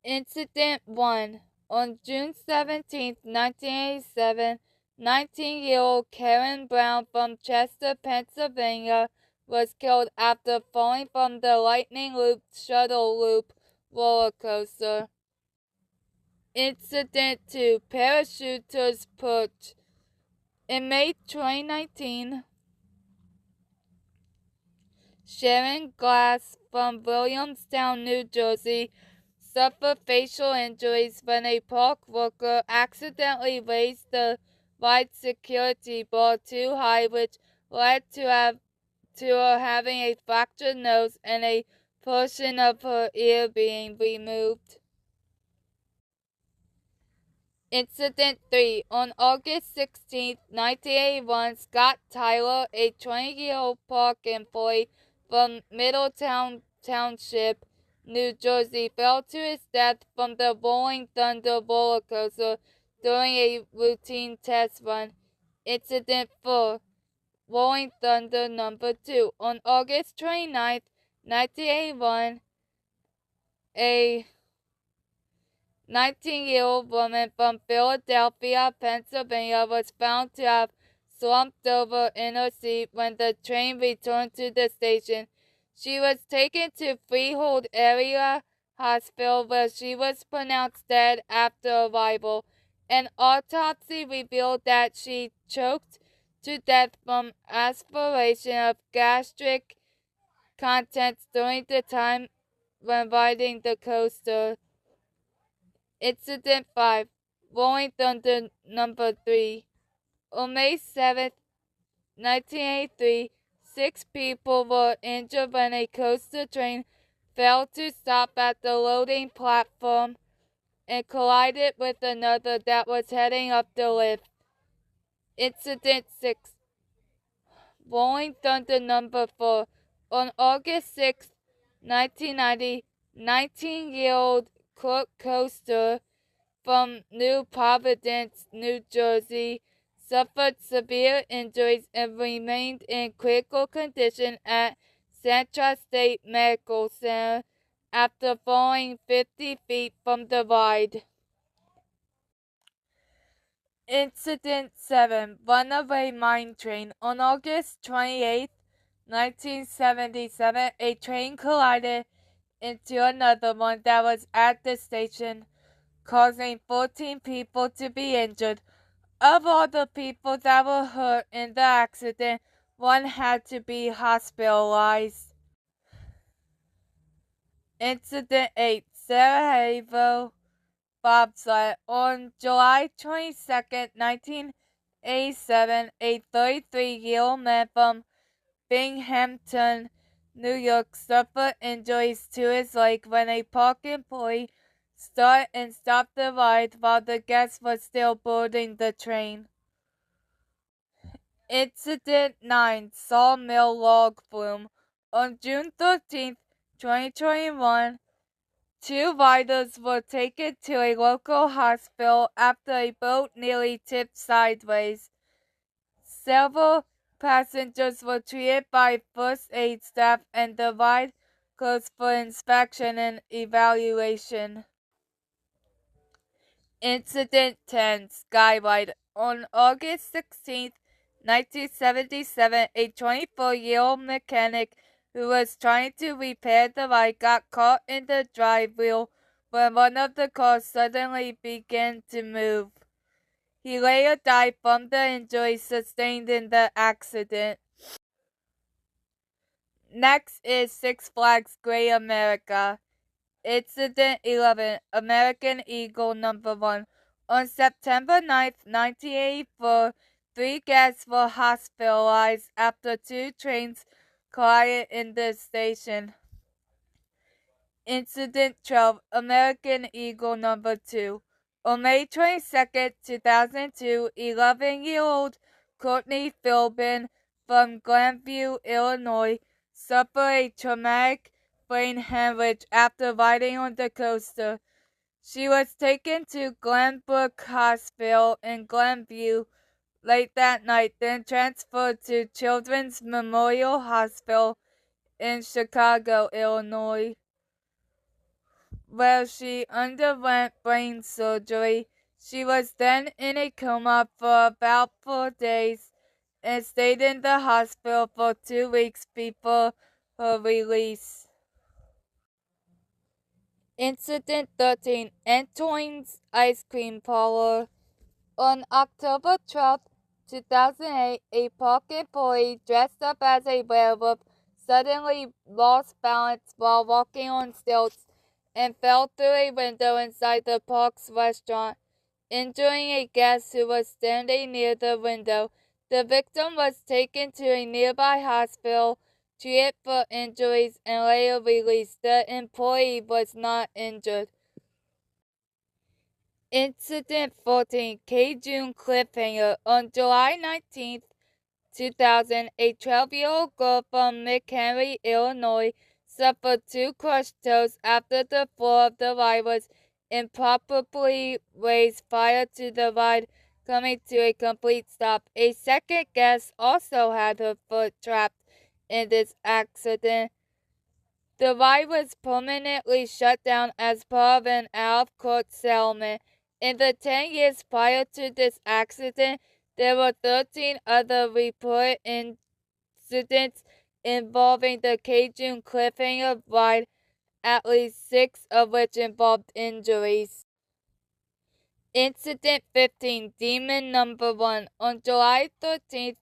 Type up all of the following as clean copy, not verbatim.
Incident 1. On June 17, 1987, 19-year-old Karen Brown from Chester, Pennsylvania was killed after falling from the Lightning Loop shuttle loop roller coaster. Incident 2. Parachuters Perch. In May 2019, Sharon Glass from Williamstown, New Jersey, suffered facial injuries when a park worker accidentally raised the ride security bar too high, which led to her having a fractured nose and a portion of her ear being removed. Incident 3. On August 16, 1981, Scott Tyler, a 20-year-old park employee from Middletown Township, New Jersey, fell to his death from the Rolling Thunder roller coaster during a routine test run. Incident 4. Rolling Thunder number 2. On August 29, 1981, a 19-year-old woman from Philadelphia, Pennsylvania was found to have slumped over in her seat when the train returned to the station. She was taken to Freehold Area Hospital where she was pronounced dead after arrival. An autopsy revealed that she choked to death from aspiration of gastric contents during the time when riding the coaster. Incident 5. Rolling Thunder number 3. On May 7, 1983, 6 people were injured when a coaster train failed to stop at the loading platform and collided with another that was heading up the lift. Incident 6. Rolling Thunder number 4. On August 6, 1990, 19-year-old Kurt Coaster from New Providence, New Jersey, suffered severe injuries and remained in critical condition at Central State Medical Center after falling 50 feet from the ride. Incident 7. Runaway Mine Train. On August 28, 1977, a train collided into another one that was at the station, causing 14 people to be injured. Of all the people that were hurt in the accident, one had to be hospitalized. Incident 8. Sarajevo Bobsled. On July 22, 1987, a 33-year-old man from Binghamton, New York, suffered injuries to his leg when a park employee started and stopped the ride while the guests were still boarding the train. Incident 9. Sawmill Log Flume. On June 13, 2021, 2 riders were taken to a local hospital after a boat nearly tipped sideways. Several passengers were treated by first aid staff and the ride closed for inspection and evaluation. Incident 10. Skyride. On August 16, 1977, a 24-year-old mechanic who was trying to repair the ride got caught in the drive wheel when one of the cars suddenly began to move. He later died from the injuries sustained in the accident. Next is Six Flags Great America. Incident 11. American Eagle number 1. On September 9, 1984, 3 guests were hospitalized after 2 trains collided in the station. Incident 12. American Eagle number 2. On May 22, 2002, 11-year-old Courtney Philbin from Glenview, Illinois, suffered a traumatic brain hemorrhage after riding on the coaster. She was taken to Glenbrook Hospital in Glenview late that night, then transferred to Children's Memorial Hospital in Chicago, Illinois. where she underwent brain surgery. She was then in a coma for about 4 days and stayed in the hospital for 2 weeks before her release. Incident 13. Antoine's Ice Cream Parlor. On October 12, 2008, a park employee dressed up as a werewolf suddenly lost balance while walking on stilts and fell through a window inside the park's restaurant, injuring a guest who was standing near the window. The victim was taken to a nearby hospital, treated for injuries, and later released. The employee was not injured. Incident 14. K-June Cliffhanger. On July 19, 2000, a 12-year-old girl from McHenry, Illinois, suffered 2 crushed toes after the floor of the ride was improperly raised prior to the ride coming to a complete stop. A second guest also had her foot trapped in this accident. The ride was permanently shut down as part of an out-of-court settlement. In the 10 years prior to this accident, there were 13 other reported incidents involving the K-June Cliffhanger ride, at least 6 of which involved injuries. Incident 15. Demon Number 1. On July 13,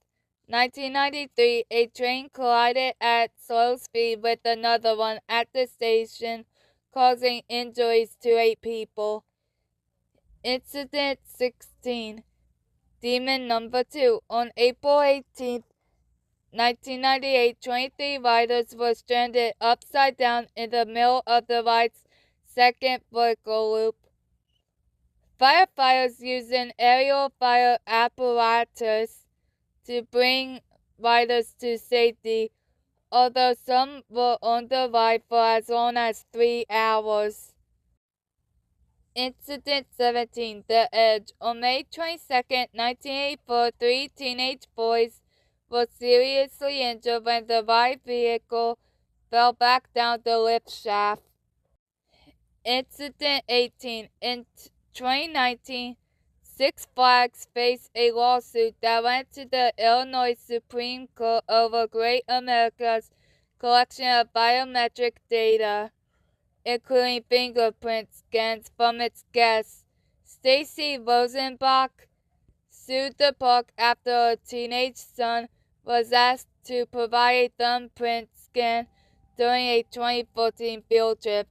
1993, a train collided at slow speed with another one at the station, causing injuries to 8 people. Incident 16. Demon Number 2. On April 18, 1998, 23 riders were stranded upside down in the middle of the ride's second vertical loop. Firefighters used an aerial fire apparatus to bring riders to safety, although some were on the ride for as long as 3 hours. Incident 17. The Edge. On May 22, 1984, 3 teenage boys were seriously injured when the ride vehicle fell back down the lift shaft. Incident 18. In 2019, Six Flags faced a lawsuit that went to the Illinois Supreme Court over Great America's collection of biometric data, including fingerprint scans from its guests. Stacy Rosenbach sued the park after her teenage son was asked to provide a thumbprint scan during a 2014 field trip.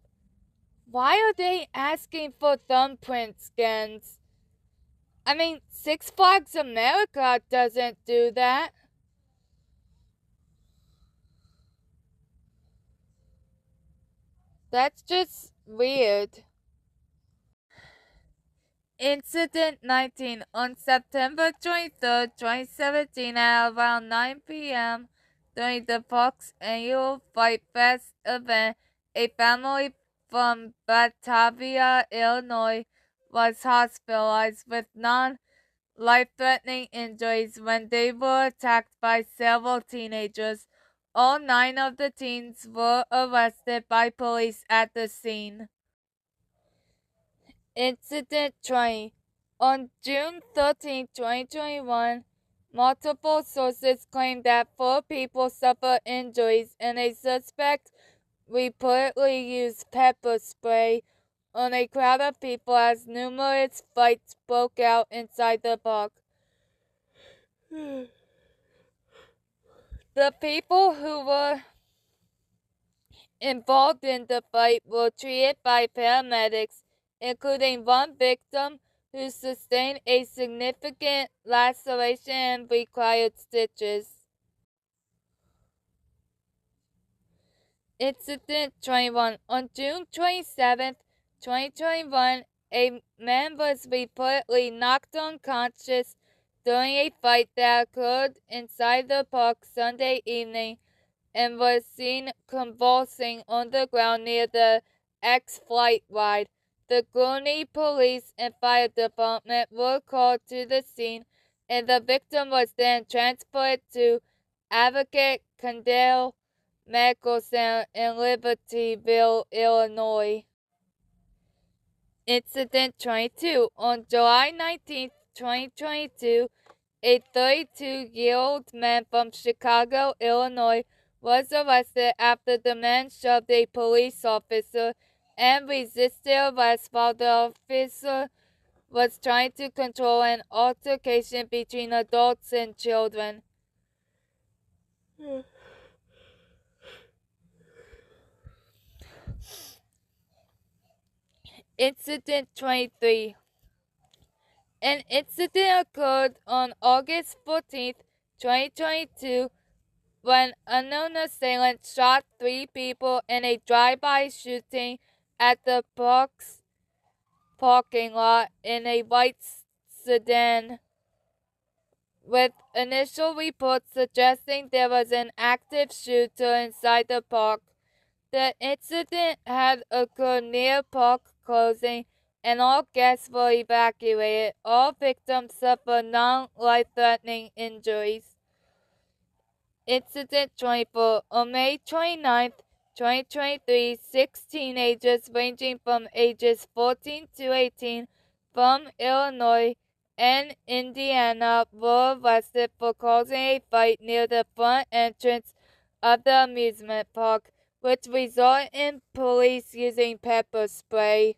Why are they asking for thumbprint scans? I mean, Six Flags America doesn't do that. That's just weird. Incident 19. On September 23, 2017, at around 9 p.m., during the park's annual Fright Fest event, a family from Batavia, Illinois, was hospitalized with non-life-threatening injuries when they were attacked by several teenagers. All 9 of the teens were arrested by police at the scene. Incident 20. On June 13, 2021, multiple sources claimed that 4 people suffered injuries and a suspect reportedly used pepper spray on a crowd of people as numerous fights broke out inside the park. The people who were involved in the fight were treated by paramedics, including one victim who sustained a significant laceration and required stitches. Incident 21. On June 27, 2021, a man was reportedly knocked unconscious during a fight that occurred inside the park Sunday evening and was seen convulsing on the ground near the X-Flight ride. The Gurney Police and Fire Department were called to the scene, and the victim was then transported to Advocate Condell Medical Center in Libertyville, Illinois. Incident 22. On July 19, 2022, a 32-year-old man from Chicago, Illinois, was arrested after the man shoved a police officer and resisted arrest while the officer was trying to control an altercation between adults and children. Incident 23. An incident occurred on August 14, 2022, when unknown assailants shot 3 people in a drive-by shooting at the Park's parking lot in a white sedan, with initial reports suggesting there was an active shooter inside the park. The incident had occurred near park closing, and all guests were evacuated. All victims suffered non-life-threatening injuries. Incident 24. On May 29, 2023, 6 teenagers ranging from ages 14 to 18 from Illinois and Indiana were arrested for causing a fight near the front entrance of the amusement park, which resulted in police using pepper spray.